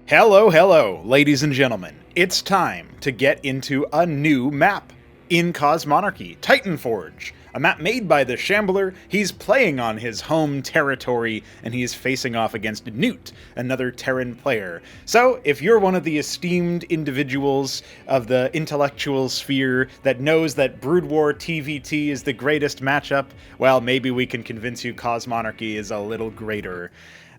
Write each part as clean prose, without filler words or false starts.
Hello, hello, ladies and gentlemen. It's time to get into a new map in Cosmonarchy, Titanforge. A map made by the Shambler. He's playing on his home territory, and he is facing off against Newt, another Terran player. So, if you're one of the esteemed individuals of the intellectual sphere that knows that Brood War TVT is the greatest matchup, well, maybe we can convince you Cosmonarchy is a little greater.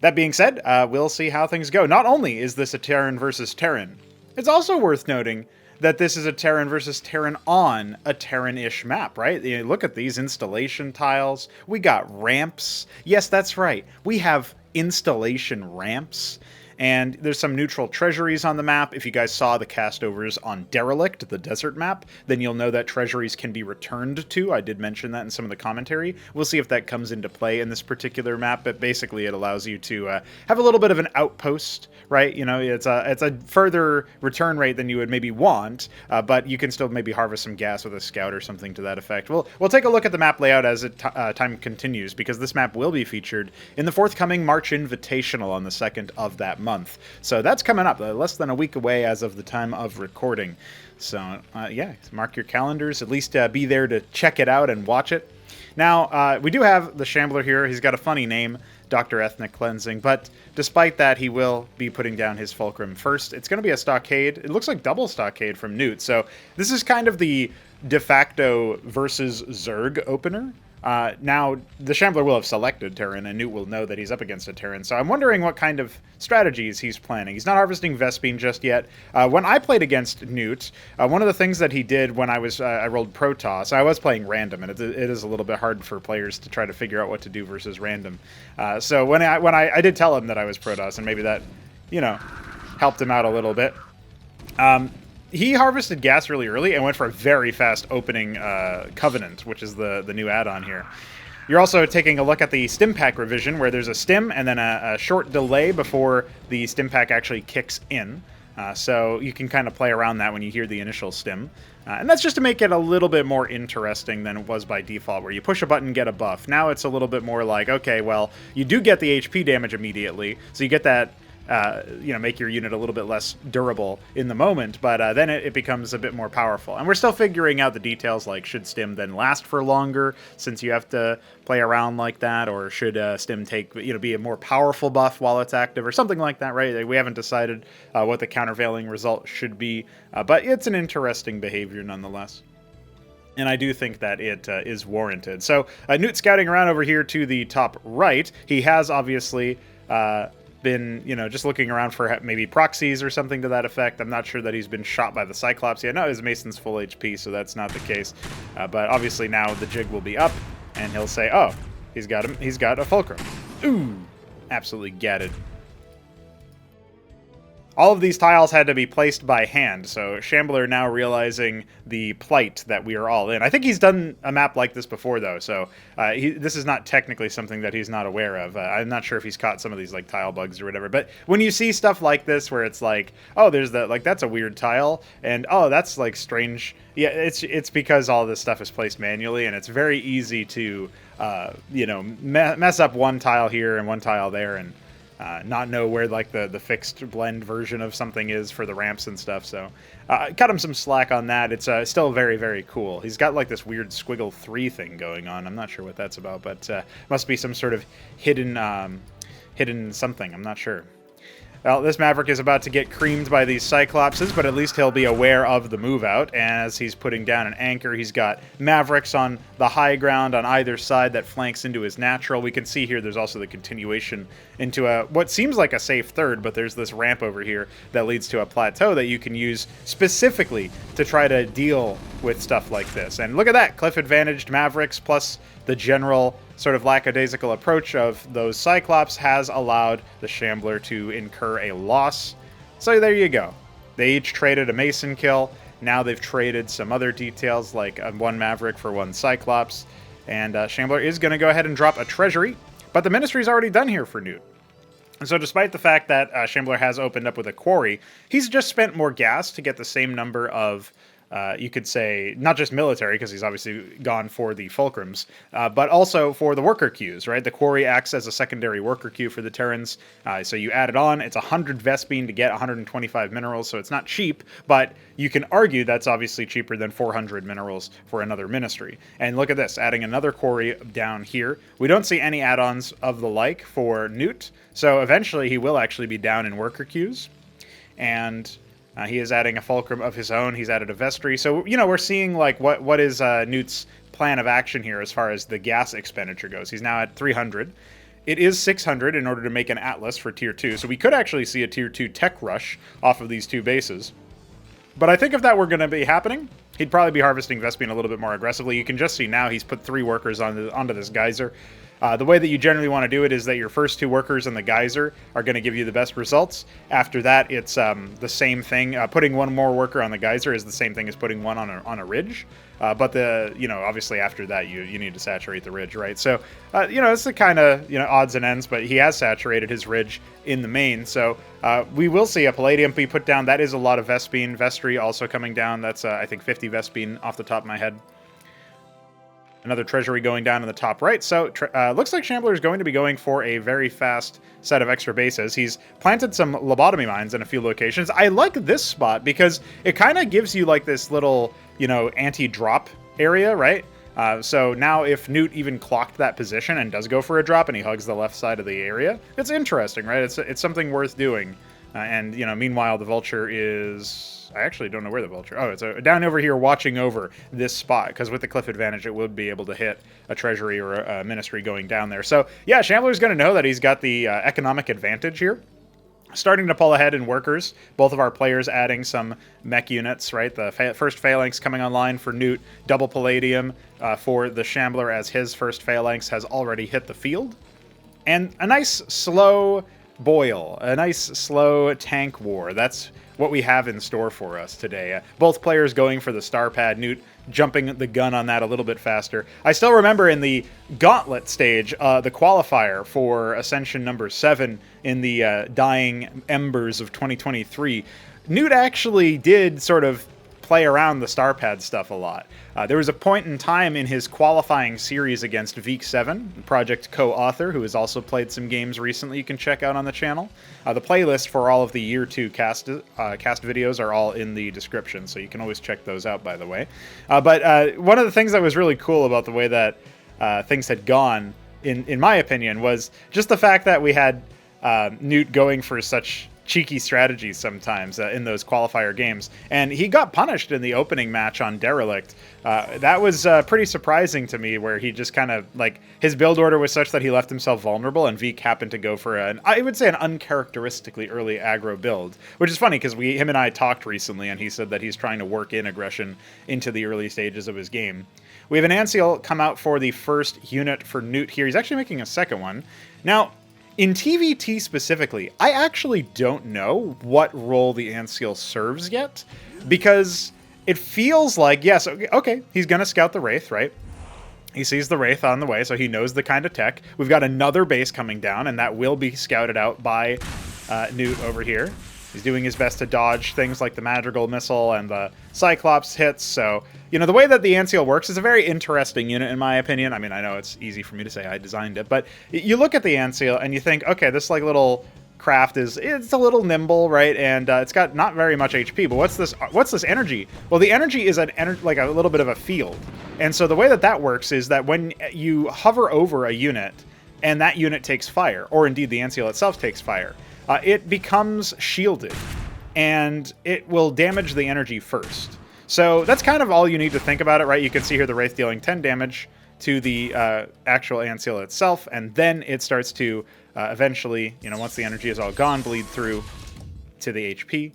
That being said, we'll see how things go. Not only is this a Terran versus Terran, it's also worth noting that this is a Terran versus Terran on a Terran-ish map, right? You look at these installation tiles. We got ramps. Yes, that's right. We have installation ramps. And there's some neutral treasuries on the map. If you guys saw the castovers on Derelict, the desert map, then you'll know that treasuries can be returned to. I did mention that in some of the commentary. We'll see if that comes into play in this particular map, but basically it allows you to have a little bit of an outpost, right? You know, it's a further return rate than you would maybe want, but you can still maybe harvest some gas with a scout or something to that effect. We'll take a look at the map layout as time continues, because this map will be featured in the forthcoming March Invitational on the 2nd of that month. So that's coming up, less than a week away as of the time of recording. So yeah, mark your calendars, at least be there to check it out and watch it. Now, we do have the Shambler here. He's got a funny name, Dr. Ethnic Cleansing, but despite that, he will be putting down his Fulcrum first. It's going to be a Stockade. It looks like double Stockade from Newt, so this is kind of the de facto versus Zerg opener. Now, the Shambler will have selected Terran, and Newt will know that he's up against a Terran, so I'm wondering what kind of strategies he's planning. He's not harvesting Vespene just yet. When I played against Newt, one of the things that he did when I rolled Protoss, I was playing random, and it is a little bit hard for players to try to figure out what to do versus random. So when I did tell him that I was Protoss, and maybe that, you know, helped him out a little bit. He harvested gas really early and went for a very fast opening Covenant, which is the new add-on here. You're also taking a look at the stim pack revision, where there's a stim and then a short delay before the stim pack actually kicks in. So you can kind of play around that when you hear the initial stim. And that's just to make it a little bit more interesting than it was by default, where you push a button, get a buff. Now it's a little bit more like, okay, well, you do get the HP damage immediately, so you get that make your unit a little bit less durable in the moment, but then it becomes a bit more powerful. And we're still figuring out the details, like should stim then last for longer since you have to play around like that, or should stim take, be a more powerful buff while it's active or something like that, right? We haven't decided what the countervailing result should be, but it's an interesting behavior nonetheless. And I do think that it is warranted. So Newt scouting around over here to the top right. He has obviously been, just looking around for maybe proxies or something to that effect. I'm not sure that he's been shot by the Cyclops yet. No, his Mason's full HP, so that's not the case. But obviously now the jig will be up, and he'll say, oh, he's got a Fulcrum. Ooh, absolutely gatted. All of these tiles had to be placed by hand, so Shambler now realizing the plight that we are all in. I think he's done a map like this before, though, so this is not technically something that he's not aware of. I'm not sure if he's caught some of these like tile bugs or whatever, but when you see stuff like this where it's like, oh, there's that's a weird tile, and oh, that's like strange. Yeah, it's because all this stuff is placed manually, and it's very easy to mess up one tile here and one tile there, and not know where like the fixed blend version of something is for the ramps and stuff. So cut him some slack on that. It's still very, very cool. He's got like this weird squiggle 3 thing going on. I'm not sure what that's about, but must be some sort of hidden something. I'm not sure. Well, this Maverick is about to get creamed by these Cyclopses, but at least he'll be aware of the move out. As he's putting down an anchor, he's got Mavericks on the high ground on either side that flanks into his natural. We can see here there's also the continuation into what seems like a safe third, but there's this ramp over here that leads to a plateau that you can use specifically to try to deal with stuff like this. And look at that, cliff advantaged Mavericks plus the general sort of lackadaisical approach of those Cyclops has allowed the Shambler to incur a loss. So there you go. They each traded a Mason kill. Now they've traded some other details, like one Maverick for one Cyclops. And Shambler is going to go ahead and drop a treasury, but the Ministry's already done here for Newt. And so despite the fact that Shambler has opened up with a quarry, he's just spent more gas to get the same number of you could say, not just military, because he's obviously gone for the fulcrums, but also for the worker queues, right? The quarry acts as a secondary worker queue for the Terrans. So you add it on, it's 100 Vespene to get 125 minerals, so it's not cheap, but you can argue that's obviously cheaper than 400 minerals for another ministry. And look at this, adding another quarry down here. We don't see any add-ons of the like for Newt, so eventually he will actually be down in worker queues. And he is adding a fulcrum of his own. He's added a vestry. So, we're seeing like what is Newt's plan of action here as far as the gas expenditure goes. He's now at 300. It is 600 in order to make an Atlas for Tier 2. So we could actually see a Tier 2 tech rush off of these two bases. But I think if that were going to be happening, he'd probably be harvesting Vespene a little bit more aggressively. You can just see now he's put 3 workers onto this geyser. The way that you generally want to do it is that your first 2 workers in the geyser are going to give you the best results. After that, it's the same thing. Putting 1 more worker on the geyser is the same thing as putting 1 on a ridge. But obviously after that, you need to saturate the ridge, right? So, it's the kind of, odds and ends, but he has saturated his ridge in the main. So, we will see a Palladium be put down. That is a lot of Vespene. Vestry also coming down. That's, I think, 50 Vespene off the top of my head. Another treasury going down in the top right. So looks like Shambler is going to be going for a very fast set of extra bases. He's planted some lobotomy mines in a few locations. I like this spot because it kind of gives you like this little, anti-drop area, right? So now if Newt even clocked that position and does go for a drop and he hugs the left side of the area, it's interesting, right? It's something worth doing. And, meanwhile, the Vulture is... I actually don't know where the Vulture... Oh, it's down over here watching over this spot, because with the cliff advantage, it would be able to hit a treasury or a ministry going down there. So, yeah, Shambler's going to know that he's got the economic advantage here. Starting to pull ahead in workers. Both of our players adding some mech units, right? The first phalanx coming online for Newt. Double Palladium for the Shambler, as his first phalanx has already hit the field. And a nice slow boil. A nice slow tank war. That's what we have in store for us today. Both players going for the star pad. Newt jumping the gun on that a little bit faster. I still remember in the gauntlet stage, the qualifier for Ascension number 7 in the dying embers of 2023, Newt actually did sort of play around the star pad stuff a lot. There was a point in time in his qualifying series against Veek7, project co-author, who has also played some games recently you can check out on the channel. The playlist for all of the Year 2 cast videos are all in the description, so you can always check those out, by the way. But one of the things that was really cool about the way that things had gone, in my opinion, was just the fact that we had Newt going for such cheeky strategies sometimes in those qualifier games, and he got punished in the opening match on Derelict. That was pretty surprising to me, where he just kind of, like, his build order was such that he left himself vulnerable, and Veek happened to go for I would say an uncharacteristically early aggro build, which is funny because him and I talked recently, and he said that he's trying to work in aggression into the early stages of his game. We have an Anciel come out for the first unit for Newt here. He's actually making a second one. Now, in TVT specifically, I actually don't know what role the Anciel serves yet, because it feels like, yes, okay, he's going to scout the Wraith, right? He sees the Wraith on the way, so he knows the kind of tech. We've got another base coming down, and that will be scouted out by Newt over here. He's doing his best to dodge things like the Madrigal missile and the Cyclops hits. So, the way that the Anciel works is a very interesting unit, in my opinion. I mean, I know it's easy for me to say I designed it, but you look at the Anciel and you think, okay, this like little craft it's a little nimble, right? And it's got not very much HP, but what's this energy? Well, the energy is like a little bit of a field. And so the way that works is that when you hover over a unit and that unit takes fire, or indeed the Anciel itself takes fire, it becomes shielded, and it will damage the energy first. So that's kind of all you need to think about it, right? You can see here the Wraith dealing 10 damage to the actual Anciel itself, and then it starts to eventually, once the energy is all gone, bleed through to the HP.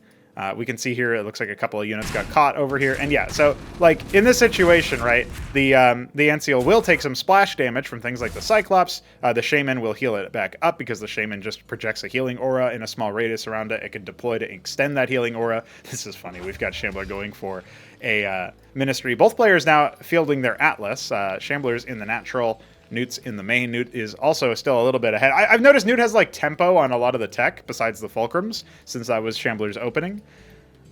We can see here, it looks like a couple of units got caught over here. And yeah, so like in this situation, right, the Anciel will take some splash damage from things like the Cyclops. The Shaman will heal it back up because the Shaman just projects a healing aura in a small radius around it. It can deploy to extend that healing aura. This is funny. We've got Shambler going for a Ministry. Both players now fielding their Atlas. Shambler's in the natural. Newt's in the main. Newt is also still a little bit ahead. I've noticed Newt has like tempo on a lot of the tech besides the fulcrums, since that was Shambler's opening.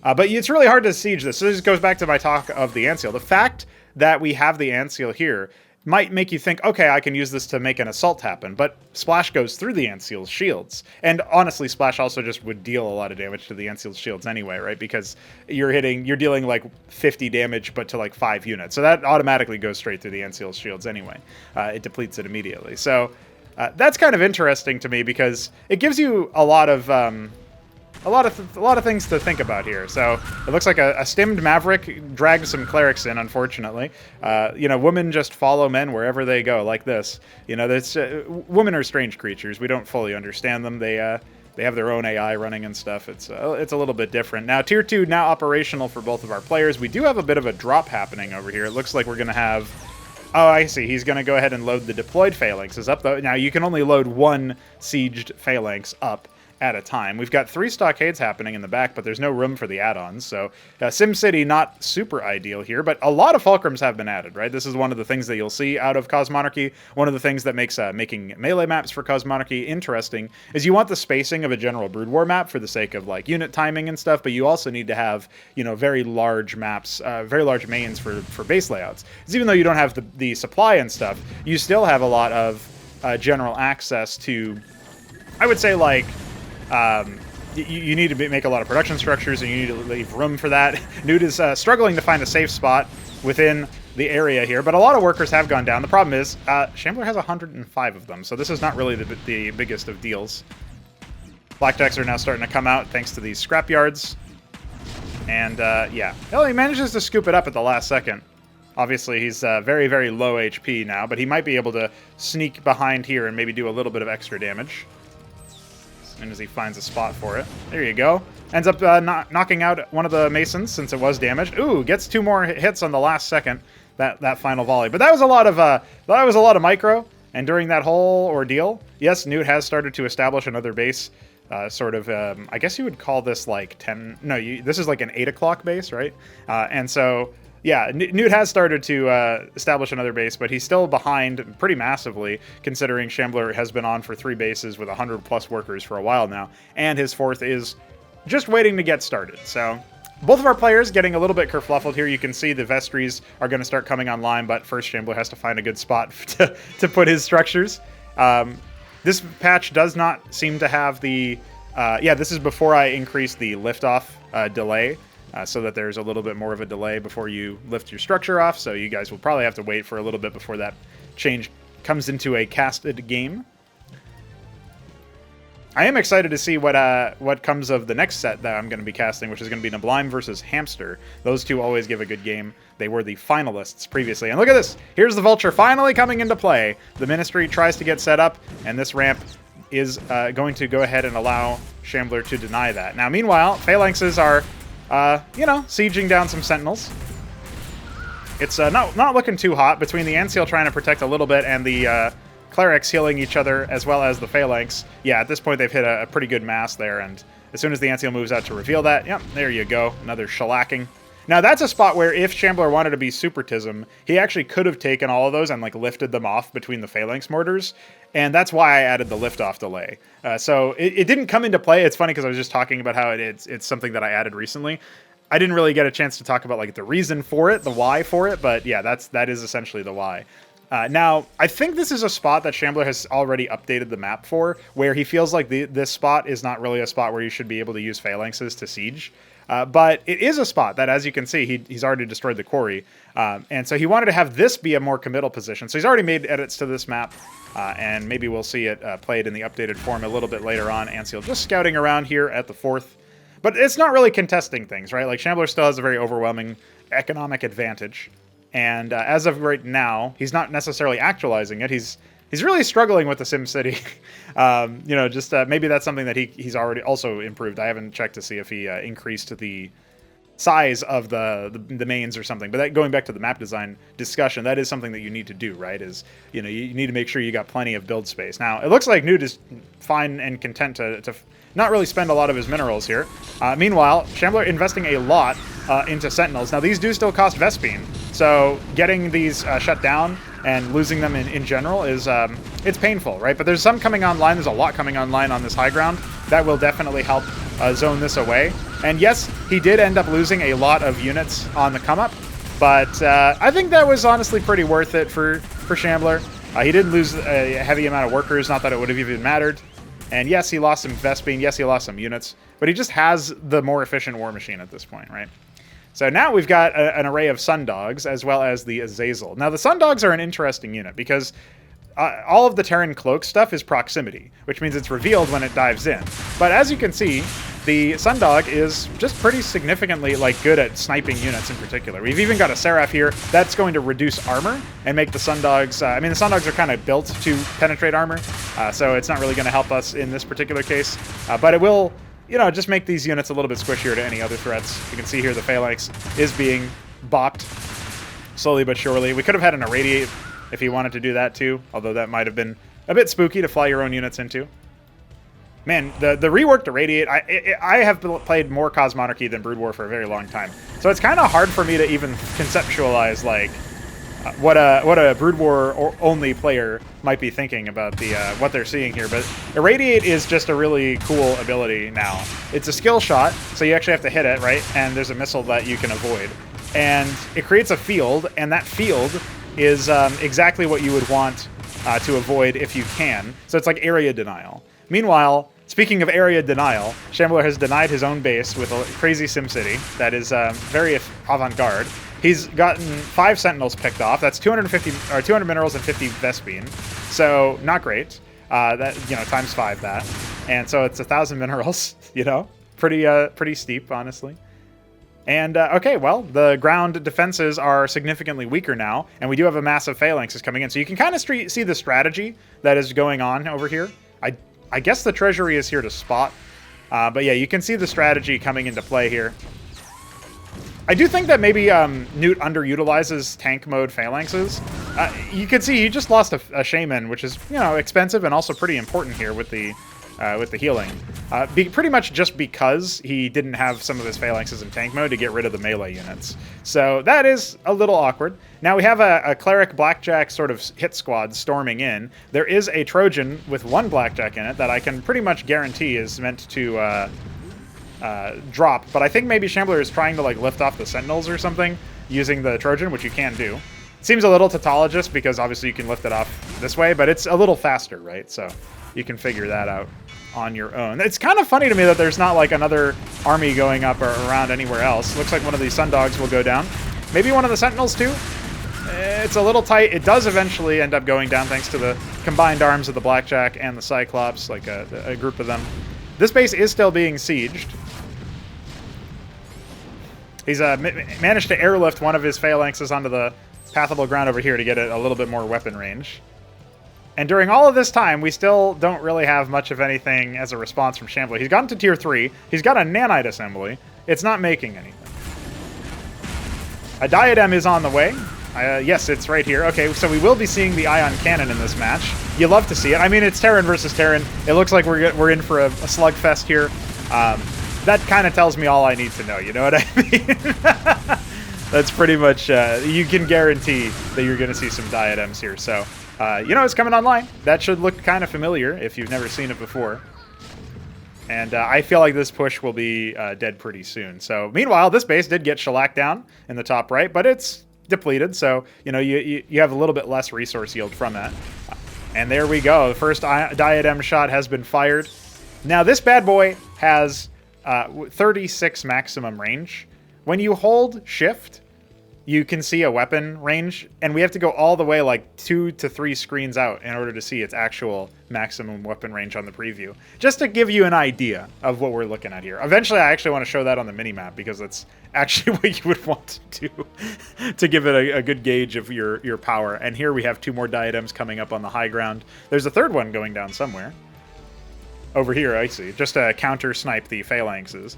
But it's really hard to siege this. So this goes back to my talk of the ant seal. The fact that we have the ant seal here might make you think, okay, I can use this to make an assault happen, but Splash goes through the ant seal's shields. And honestly, Splash also just would deal a lot of damage to the ant seal's shields anyway, right? Because you're dealing like 50 damage, but to like 5 units. So that automatically goes straight through the ant seal's shields anyway. It depletes it immediately. So that's kind of interesting to me because it gives you a lot of things to think about here. So it looks like a stimmed Maverick dragged some clerics in, unfortunately. Women just follow men wherever they go, like this. Women are strange creatures. We don't fully understand them. They have their own AI running and stuff. It's a little bit different. Now, Tier 2 now operational for both of our players. We do have a bit of a drop happening over here. It looks like we're going to have... Oh, I see. He's going to go ahead and load the deployed phalanxes up, though. Now, you can only load one sieged phalanx up at a time. We've got 3 stockades happening in the back, but there's no room for the add-ons. So SimCity not super ideal here, but a lot of fulcrums have been added, right? This is one of the things that you'll see out of Cosmonarchy. One of the things that makes making melee maps for Cosmonarchy interesting is you want the spacing of a general Brood War map for the sake of like unit timing and stuff, but you also need to have, very large maps, very large mains for base layouts. Because even though you don't have the supply and stuff, you still have a lot of general access to, I would say, like, you need to make a lot of production structures, and you need to leave room for that. Newt is struggling to find a safe spot within the area here, but a lot of workers have gone down. The problem is Shambler has 105 of them, so this is not really the biggest of deals. Blackjacks are now starting to come out thanks to these scrapyards. And, yeah. Well, he manages to scoop it up at the last second. Obviously, he's very, very low HP now, but he might be able to sneak behind here and maybe do a little bit of extra damage as soon as he finds a spot for it. There you go. Ends up knocking out one of the Masons since it was damaged. Ooh, gets 2 more hits on the last second, that final volley. But that was a lot of micro, and during that whole ordeal, yes, Newt has started to establish another base. I guess you would call this like 10... No, this is like an 8 o'clock base, right? And so... Yeah, Newt has started to establish another base, but he's still behind pretty massively, considering Shambler has been on for 3 bases with 100+ workers for a while now, and his 4th is just waiting to get started. So both of our players getting a little bit kerfluffled here. You can see the vestries are going to start coming online, but first Shambler has to find a good spot to put his structures. This patch does not seem to have the... this is before I increased the liftoff delay. So that there's a little bit more of a delay before you lift your structure off, so you guys will probably have to wait for a little bit before that change comes into a casted game. I am excited to see what comes of the next set that I'm going to be casting, which is going to be Nablime versus Hamster. Those two always give a good game. They were the finalists previously. And look at this! Here's the Vulture finally coming into play. The Ministry tries to get set up, and this ramp is going to go ahead and allow Shambler to deny that. Now, meanwhile, Phalanxes are... sieging down some Sentinels. It's not looking too hot between the Anseal trying to protect a little bit and the Clerics healing each other as well as the Phalanx. Yeah, at this point they've hit a pretty good mass there, and as soon as the Anseal moves out to reveal that, yep, there you go, another shellacking. Now that's a spot where if Shambler wanted to be Supertism, he actually could have taken all of those and like lifted them off between the Phalanx mortars, and that's why I added the liftoff delay. So it didn't come into play. It's funny because I was just talking about how it's something that I added recently. I didn't really get a chance to talk about like the reason for it, the why for it, but yeah, that is essentially the why. Now, I think this is a spot that Shambler has already updated the map for, where he feels like this spot is not really a spot where you should be able to use Phalanxes to siege. But it is a spot that, as you can see, he's already destroyed the quarry. And so he wanted to have this be a more committal position. So he's already made edits to this map, and maybe we'll see it played in the updated form a little bit later on. Anseal just scouting around here at the 4th. But it's not really contesting things, right? Like, Shambler still has a very overwhelming economic advantage. And as of right now, he's not necessarily actualizing it. He's really struggling with the SimCity. Maybe that's something that he's already also improved. I haven't checked to see if he increased the size of the mains or something. But going back to the map design discussion, that is something that you need to do, right? You need to make sure you got plenty of build space. Now, it looks like Newt is fine and content to not really spend a lot of his minerals here. Meanwhile, Shambler investing a lot into Sentinels. Now, these do still cost Vespine, so getting these shut down and losing them in general is it's painful, right? But there's some coming online. There's a lot coming online on this high ground that will definitely help zone this away. And yes, he did end up losing a lot of units on the come-up, but I think that was honestly pretty worth it for Shambler. He didn't lose a heavy amount of workers, not that it would have even mattered. And yes, he lost some Vespene, yes, he lost some units, but he just has the more efficient war machine at this point, right? So now we've got an array of Sundogs, as well as the Azazel. Now, the Sundogs are an interesting unit, because all of the Terran Cloak stuff is proximity, which means it's revealed when it dives in. But as you can see, the Sundog is just pretty significantly good at sniping units in particular. We've even got a Seraph here that's going to reduce armor and make the Sundogs... I mean, the Sundogs are kind of built to penetrate armor, so it's not really going to help us in this particular case. But it will, just make these units a little bit squishier to any other threats. You can see here the Phalanx is being bopped slowly but surely. We could have had an Irradiate if he wanted to do that too, although that might have been a bit spooky to fly your own units into. Man, the reworked Irradiate, I have played more Cosmonarchy than Brood War for a very long time, so it's kind of hard for me to even conceptualize what a Brood War only player might be thinking about what they're seeing here. But Irradiate is just a really cool ability now. It's a skill shot, so you actually have to hit it, right? And there's a missile that you can avoid, and it creates a field, and that field is exactly what you would want to avoid if you can. So it's like area denial. Meanwhile, speaking of area denial, Shambler has denied his own base with a crazy SimCity that is very avant-garde. He's gotten 5 Sentinels picked off. That's 200 minerals and 50 Vespene. So not great. That times 5 that, and so it's 1,000 minerals. Pretty steep, honestly. And, okay, well, the ground defenses are significantly weaker now, and we do have a massive phalanxes coming in. So you can kind of see the strategy that is going on over here. I guess the treasury is here to spot. But yeah, you can see the strategy coming into play here. I do think that maybe Newt underutilizes tank mode phalanxes. You can see he just lost a shaman, which is, expensive and also pretty important here with the healing. Pretty much just because he didn't have some of his phalanxes in tank mode to get rid of the melee units. So that is a little awkward. Now we have a cleric blackjack sort of hit squad storming in. There is a Trojan with 1 blackjack in it that I can pretty much guarantee is meant to drop. But I think maybe Shambler is trying to lift off the Sentinels or something using the Trojan, which you can do. It seems a little tautologist because obviously you can lift it off this way, but it's a little faster, right? So you can figure that out on your own. It's kind of funny to me that there's not another army going up or around anywhere else. Looks like one of these Sundogs will go down. Maybe one of the Sentinels too? It's a little tight. It does eventually end up going down thanks to the combined arms of the Blackjack and the Cyclops, a group of them. This base is still being sieged. He's managed to airlift one of his phalanxes onto the pathable ground over here to get it a little bit more weapon range. And during all of this time, we still don't really have much of anything as a response from Shambler. He's gotten to tier 3. He's got a nanite assembly. It's not making anything. A diadem is on the way. Yes, it's right here. Okay, so we will be seeing the ion cannon in this match. You love to see it. I mean, it's Terran versus Terran. It looks like we're in for a slugfest here. That kind of tells me all I need to know, you know what I mean? That's pretty much, you can guarantee that you're going to see some diadems here. So, it's coming online. That should look kind of familiar if you've never seen it before. And I feel like this push will be dead pretty soon. So, meanwhile, this base did get shellacked down in the top right, but it's depleted. So, you have a little bit less resource yield from that. And there we go. The first diadem shot has been fired. Now, this bad boy has 36 maximum range. When you hold shift, you can see a weapon range, and we have to go all the way 2 to 3 screens out in order to see its actual maximum weapon range on the preview. Just to give you an idea of what we're looking at here. Eventually, I actually want to show that on the minimap because that's actually what you would want to do to give it a good gauge of your power. And here we have 2 more diadems coming up on the high ground. There's a third one going down somewhere. Over here, I see. Just to counter-snipe the phalanxes.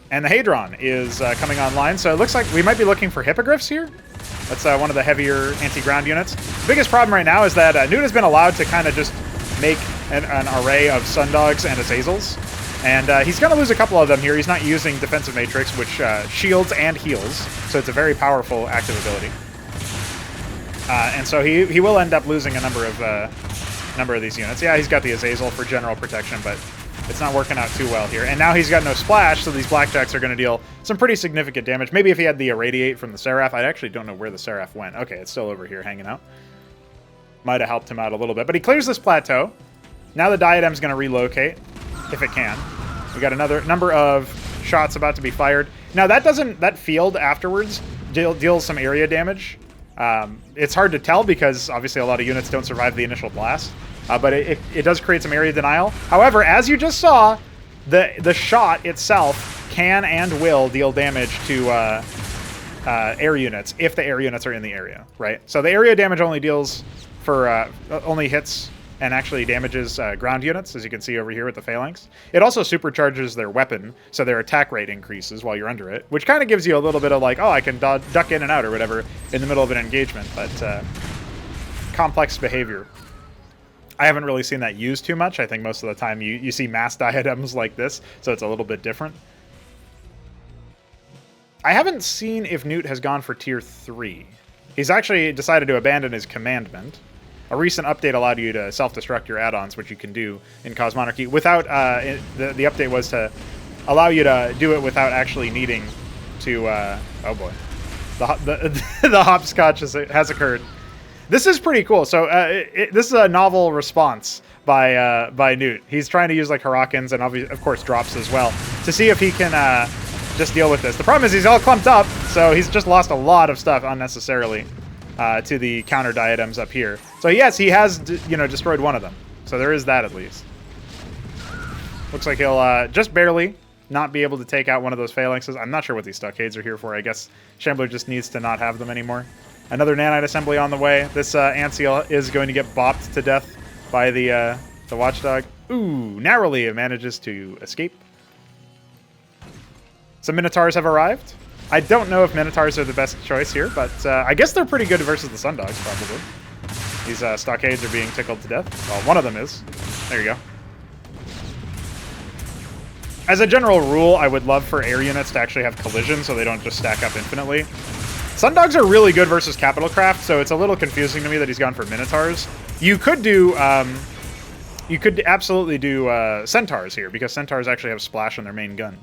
And the Hadron is coming online, so it looks like we might be looking for Hippogriffs here. That's one of the heavier anti-ground units. The biggest problem right now is that Newt has been allowed to kind of just make an array of Sundogs and Azazels. And he's going to lose a couple of them here. He's not using Defensive Matrix, which shields and heals, so it's a very powerful active ability. And so he will end up losing a number of these units. Yeah, he's got the Azazel for general protection, but It's not working out too well here. And now he's got no splash, so these blackjacks are going to deal some pretty significant damage. Maybe if he had the irradiate from the Seraph. I actually don't know where the Seraph went. Okay, it's still over here hanging out. Might have helped him out a little bit. But he clears this plateau. Now the diadem's going to relocate, if it can. We got another number of shots about to be fired. Now that field afterwards deals some area damage. It's hard to tell because obviously a lot of units don't survive the initial blast. But it does create some area denial. However, as you just saw, the shot itself can and will deal damage to air units if the air units are in the area, right? So the area damage only deals for only hits and actually damages ground units, as you can see over here with the phalanx. It also supercharges their weapon, so their attack rate increases while you're under it, which kind of gives you a little bit of like, oh, I can duck in and out or whatever in the middle of an engagement, but complex behavior. I haven't really seen that used too much. I think most of the time you see mass diadems like this, so it's a little bit different. I haven't seen if Newt has gone for tier 3. He's actually decided to abandon his commandment. A recent update allowed you to self-destruct your add-ons, which you can do in Cosmonarchy without... the update was to allow you to do it without actually needing to... oh boy. The hopscotch has occurred. This is pretty cool. So this is a novel response by Newt. He's trying to use like Hurricanes and of course drops as well to see if he can just deal with this. The problem is he's all clumped up, so he's just lost a lot of stuff unnecessarily to the counter diadems up here. So yes, he has destroyed one of them. So there is that at least. Looks like he'll just barely not be able to take out one of those phalanxes. I'm not sure what these stockades are here for. I guess Shambler just needs to not have them anymore. Another nanite assembly on the way. This ant seal is going to get bopped to death by the watchdog. Ooh, narrowly it manages to escape. Some Minotaurs have arrived. I don't know if Minotaurs are the best choice here, but I guess they're pretty good versus the Sundogs, probably. These stockades are being tickled to death. Well, one of them is. There you go. As a general rule, I would love for air units to actually have collision so they don't just stack up infinitely. Sundogs are really good versus Capital Craft, so it's a little confusing to me that he's gone for Minotaurs. You could do, you could absolutely do Centaurs here, because Centaurs actually have splash on their main gun.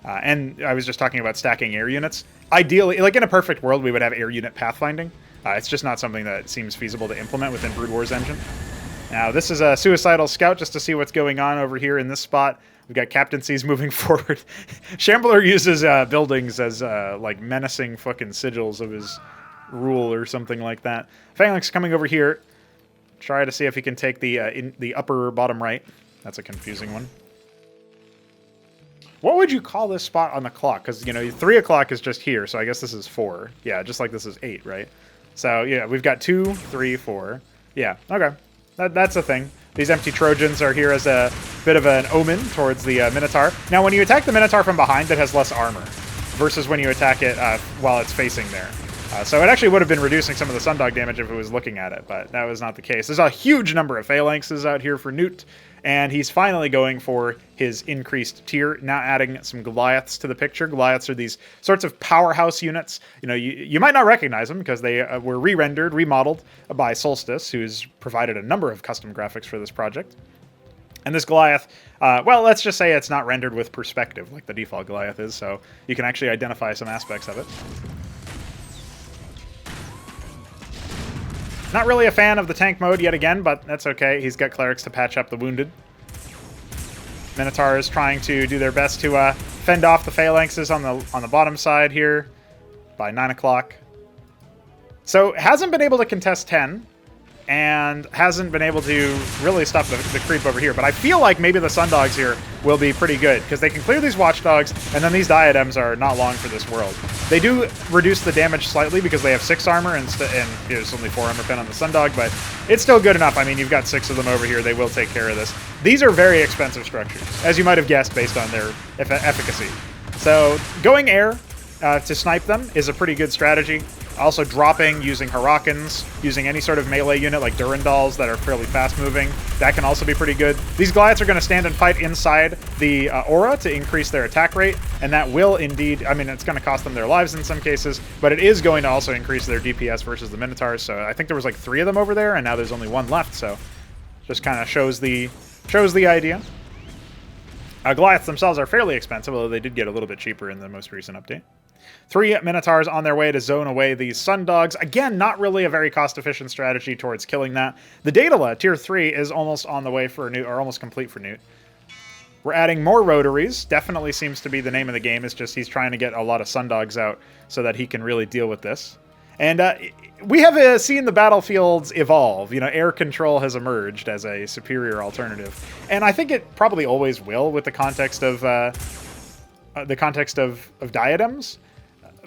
And I was just talking about stacking air units. Ideally, like in a perfect world, we would have air unit pathfinding. It's just not something that seems feasible to implement within Brood War's engine. Now, this is a suicidal scout just to see what's going on over here in this spot. We've got captaincies moving forward. Shambler uses buildings as like menacing fucking sigils of his rule or something like that. Phalanx coming over here. Try to see if he can take the upper bottom right. That's a confusing one. What would you call this spot on the clock? Because, 3 o'clock is just here, so I guess this is 4. Yeah, just like this is 8, right? So, yeah, we've got 2, 3, 4. Yeah, okay. That's a thing. These empty Trojans are here as a bit of an omen towards the Minotaur. Now, when you attack the Minotaur from behind, it has less armor versus when you attack it while it's facing there. So it actually would have been reducing some of the Sundog damage if it was looking at it, but that was not the case. There's a huge number of phalanxes out here for Newt, and he's finally going for his increased tier, now adding some Goliaths to the picture. Goliaths are these sorts of powerhouse units. You might not recognize them because they were re-rendered, remodeled by Solstice, who's provided a number of custom graphics for this project. And this Goliath, well, let's just say it's not rendered with perspective like the default Goliath is, so you can actually identify some aspects of it. Not really a fan of the tank mode yet again, but that's okay. He's got clerics to patch up the wounded. Minotaur is trying to do their best to fend off the phalanxes on the bottom side here by 9 o'clock. So hasn't been able to contest 10, and hasn't been able to really stop the creep over here. But I feel like maybe the Sundogs here will be pretty good, because they can clear these Watchdogs, and then these Diadems are not long for this world. They do reduce the damage slightly because they have 6 armor, and there's only 4 armor pen on the Sundog, but it's still good enough. I mean, you've got 6 of them over here. They will take care of this. These are very expensive structures, as you might have guessed based on their efficacy. So going air to snipe them is a pretty good strategy. Also dropping, using Hurricanes, using any sort of melee unit like Durandals that are fairly fast-moving. That can also be pretty good. These Goliaths are going to stand and fight inside the aura to increase their attack rate, and that will indeed, I mean, it's going to cost them their lives in some cases, but it is going to also increase their DPS versus the Minotaurs. So I think there was like 3 of them over there, and now there's only 1 left, so just kind of shows the idea. Goliaths themselves are fairly expensive, although they did get a little bit cheaper in the most recent update. 3 Minotaurs on their way to zone away these Sundogs. Again, not really a very cost-efficient strategy towards killing that. The Daedala, tier 3, is almost on the way for Newt, or almost complete for Newt. We're adding more rotaries. Definitely seems to be the name of the game. It's just he's trying to get a lot of Sundogs out so that he can really deal with this. And we have seen the battlefields evolve. You know, air control has emerged as a superior alternative, and I think it probably always will with the context of diadems.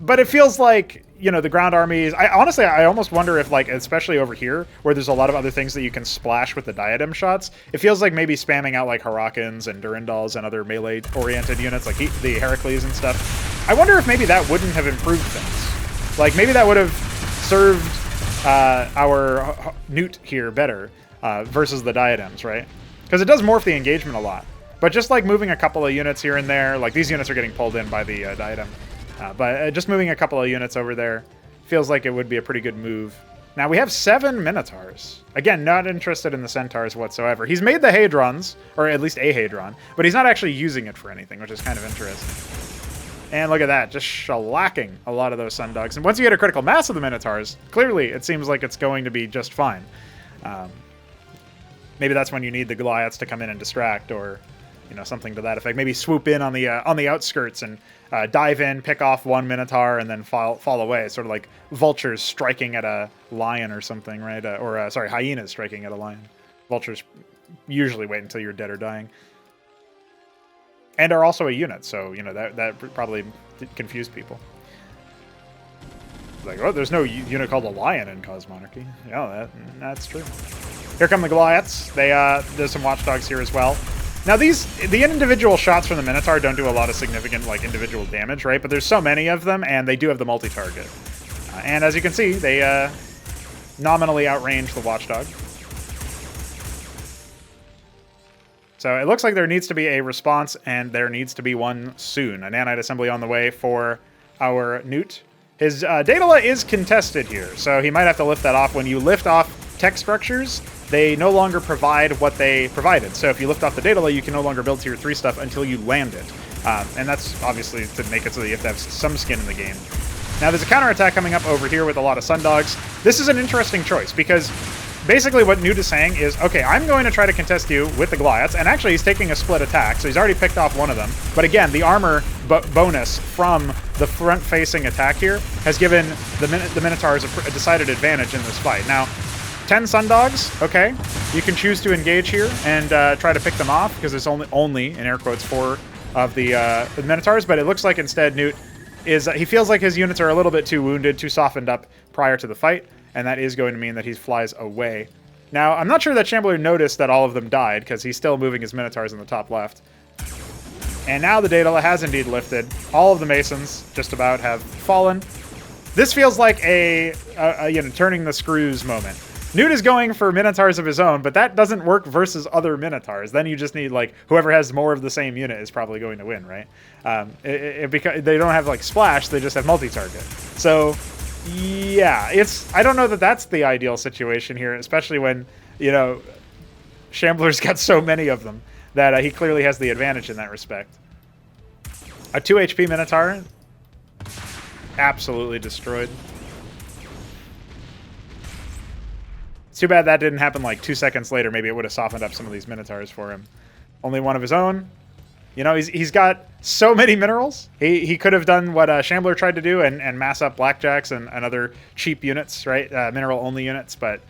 But it feels like, you know, the ground armies. Honestly, I almost wonder if, like, especially over here where there's a lot of other things that you can splash with the diadem shots, it feels like maybe spamming out like Harakans and Durandals and other melee-oriented units like the Heracles and stuff. I wonder if maybe that wouldn't have improved things. Like, maybe that would have served our Newt here better versus the diadems, right? Because it does morph the engagement a lot. But just like moving a couple of units here and there, like these units are getting pulled in by the diadem. But just moving a couple of units over there feels like it would be a pretty good move. Now we have 7 Minotaurs. Again, not interested in the Centaurs whatsoever. He's made the Hadrons, or at least a Hadron, but he's not actually using it for anything, which is kind of interesting. And look at that, just shellacking a lot of those Sundogs. And once you get a critical mass of the Minotaurs, clearly it seems like it's going to be just fine. Maybe that's when you need the Goliaths to come in and distract, or you know, something to that effect. Maybe swoop in on the outskirts and dive in, pick off one Minotaur, and then fall away. Sort of like vultures striking at a lion or something, right? Sorry, hyenas striking at a lion. Vultures usually wait until you're dead or dying. And are also a unit, so, you know, that probably confused people. Like, oh, there's no unit called a lion in Cosmonarchy. Yeah, that's true. Here come the Goliaths. There's some watchdogs here as well. Now, the individual shots from the Minotaur don't do a lot of significant, like, individual damage, right? But there's so many of them, and they do have the multi-target. And as you can see, they nominally outrange the watchdog. So it looks like there needs to be a response, and there needs to be one soon. A nanite assembly on the way for our Newt. His Daedala is contested here, so he might have to lift that off. When you lift off tech structures, they no longer provide what they provided. So if you lift off the Daedala, you can no longer build tier 3 stuff until you land it. And that's obviously to make it so that you have to have some skin in the game. Now there's a counterattack coming up over here with a lot of Sundogs. This is an interesting choice, because basically what Newt is saying is, okay, I'm going to try to contest you with the Goliaths, and actually he's taking a split attack, so he's already picked off one of them. But again, the armor bonus from the front-facing attack here has given the Minotaurs a decided advantage in this fight. Now, 10 Sundogs, okay, you can choose to engage here and try to pick them off, because there's only, in air quotes, 4 of the Minotaurs, but it looks like instead Newt he feels like his units are a little bit too wounded, too softened up prior to the fight, and that is going to mean that he flies away. Now, I'm not sure that Shambler noticed that all of them died, because he's still moving his Minotaurs in the top left. And now the Daedala has indeed lifted. All of the Masons just about have fallen. This feels like a turning the screws moment. Newt is going for Minotaurs of his own, but that doesn't work versus other Minotaurs. Then you just need, like, whoever has more of the same unit is probably going to win, right? Because they don't have, like, splash, they just have multi-target. So, yeah, I don't know that that's the ideal situation here, especially when, you know, Shambler's got so many of them that he clearly has the advantage in that respect. A 2 HP Minotaur, absolutely destroyed. It's too bad that didn't happen like 2 seconds later. Maybe it would have softened up some of these Minotaurs for him. Only one of his own. You know, he's got so many minerals. He could have done what Shambler tried to do and mass up Blackjacks and other cheap units, right? Mineral-only units, but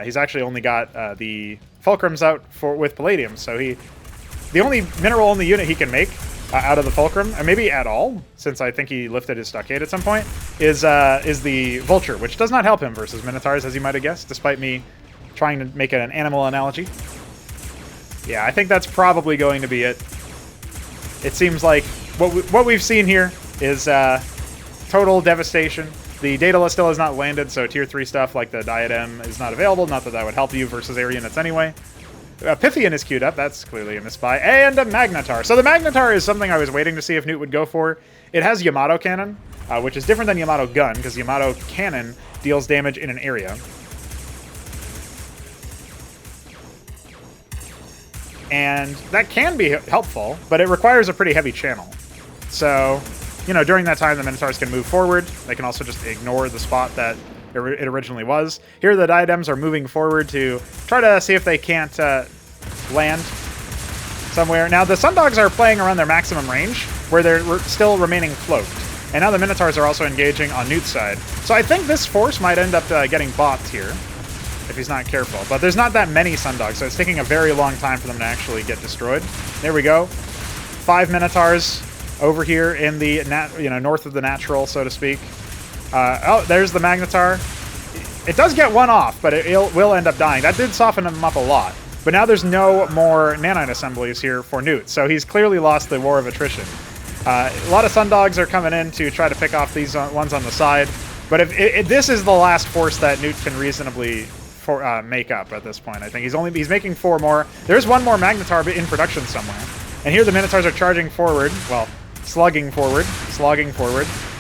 he's actually only got the Fulcrums out with Palladium. So the only mineral-only unit he can make out of the Fulcrum, and maybe at all, since I think he lifted his Stockade at some point, is the Vulture, which does not help him versus Minotaurs, as you might have guessed, despite me trying to make it an animal analogy. Yeah, I think that's probably going to be it. It seems like what we've seen here is total devastation. The Daedala still has not landed, so tier 3 stuff like the Diadem is not available. Not that that would help you versus air units anyway. Pythian is queued up. That's clearly a misbuy. And a Magnetar. So the Magnetar is something I was waiting to see if Newt would go for. It has Yamato Cannon, which is different than Yamato Gun, because Yamato Cannon deals damage in an area. and that can be helpful, but it requires a pretty heavy channel. So, you know, during that time, the Minotaurs can move forward. They can also just ignore the spot that it originally was. Here, the diadems are moving forward to try to see if they can't land somewhere. Now, the Sundogs are playing around their maximum range, where they're still remaining cloaked. And now the Minotaurs are also engaging on Newt's side. So I think this force might end up getting bopped here, if he's not careful. But there's not that many Sundogs, so it's taking a very long time for them to actually get destroyed. There we go. 5 Minotaurs over here in the north of the natural, so to speak. Oh, there's the Magnetar. It does get one off, but it will end up dying. That did soften him up a lot. But now there's no more nanite assemblies here for Newt, so he's clearly lost the war of attrition. A lot of Sundogs are coming in to try to pick off these ones on the side. But if this is the last force that Newt can reasonably make up at this point, I think he's making 4 more. There's one more Magnetar in production somewhere. And here the Minotaurs are charging forward, well, slogging forward,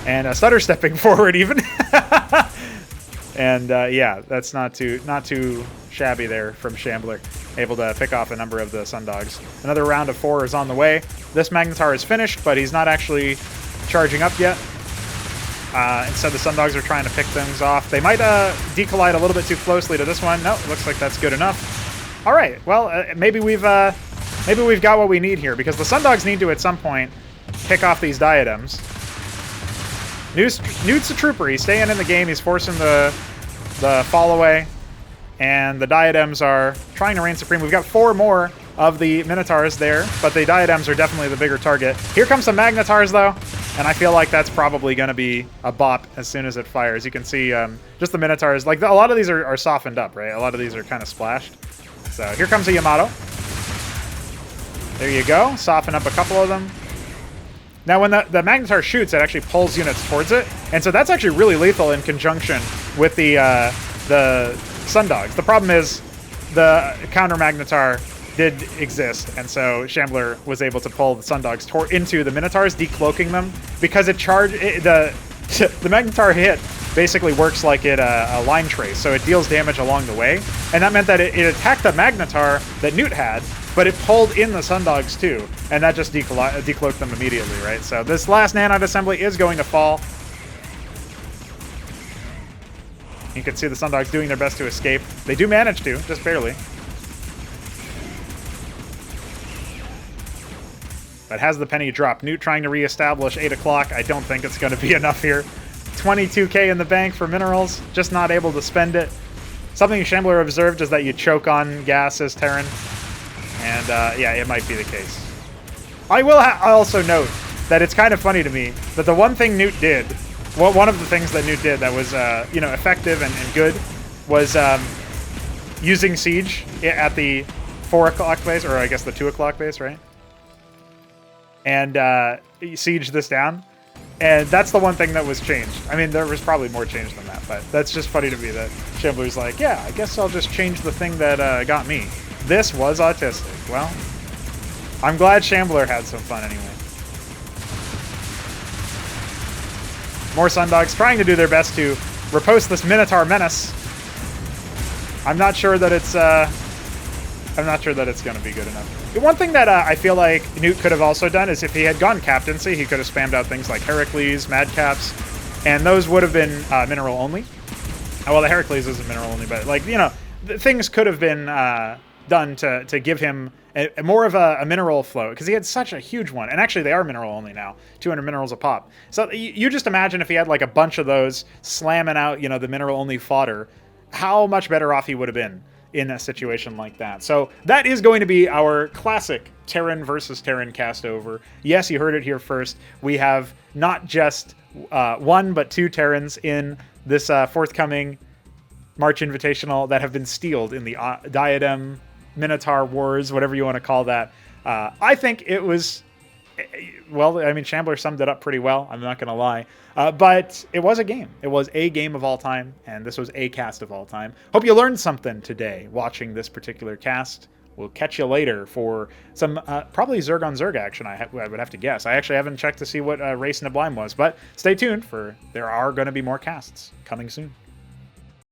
and stutter stepping forward even. And yeah, that's not too shabby there from Shambler, able to pick off a number of the Sundogs. Another round of 4 is on the way. This Magnetar is finished, but he's not actually charging up yet. Instead, the Sundogs are trying to pick things off. They might decollide a little bit too closely to this one. No, it looks like that's good enough. All right, well, maybe we've got what we need here, because the Sundogs need to, at some point, pick off these diadems. Newt's a trooper. He's staying in the game. He's forcing the fall away. And the diadems are trying to reign supreme. We've got 4 more of the Minotaurs there, but the diadems are definitely the bigger target. Here comes some Magnetars, though, and I feel like that's probably going to be a bop as soon as it fires. You can see just the Minotaurs. Like, a lot of these are softened up, right? A lot of these are kind of splashed. So here comes a Yamato. There you go. Soften up a couple of them. Now, when the Magnetar shoots, it actually pulls units towards it, and so that's actually really lethal in conjunction with the Sundogs. The problem is the counter Magnetar did exist, and so Shambler was able to pull the Sundogs into the Minotaurs, decloaking them, because the Magnetar hit basically works like a line trace, so it deals damage along the way, and that meant that it attacked the Magnetar that Newt had, but it pulled in the Sundogs too, and that just decloaked them immediately, right? So this last nanite assembly is going to fall. You can see the Sundogs doing their best to escape. They do manage to, just barely. But has the penny dropped? Newt trying to reestablish 8 o'clock. I don't think it's going to be enough here. 22k in the bank for minerals, just not able to spend it. Something Shambler observed is that you choke on gas as Terran. And yeah, it might be the case. I will also note that it's kind of funny to me that the one thing Newt did, well, one of the things that Newt did that was effective and good was using Siege at the 4 o'clock base, or I guess the 2 o'clock base, right? And siege this down. And that's the one thing that was changed. I mean, there was probably more change than that, but that's just funny to me that Shambler's like, yeah, I guess I'll just change the thing that got me. This was autistic. Well, I'm glad Shambler had some fun anyway. More Sundogs trying to do their best to riposte this Minotaur Menace. I'm not sure that it's going to be good enough. The one thing that I feel like Newt could have also done is if he had gone captaincy, he could have spammed out things like Heracles, Madcaps, and those would have been mineral only. Well, the Heracles isn't mineral only, but like, things could have been done to give him more of a mineral flow, because he had such a huge one. And actually, they are mineral only now, 200 minerals a pop. So you just imagine if he had like a bunch of those slamming out, the mineral only fodder, how much better off he would have been in a situation like that. So that is going to be our classic Terran versus Terran cast over. Yes, you heard it here first. We have not just 1, but 2 Terrans in this forthcoming March Invitational that have been steeled in the Diadem Minotaur Wars, whatever you want to call that. I think it was, well, I mean, Shambler summed it up pretty well, I'm not going to lie. But it was a game. It was a game of all time, and this was a cast of all time. Hope you learned something today watching this particular cast. We'll catch you later for some probably Zerg on Zerg action, I would have to guess. I actually haven't checked to see what race Nablime was, but stay tuned for there are going to be more casts coming soon.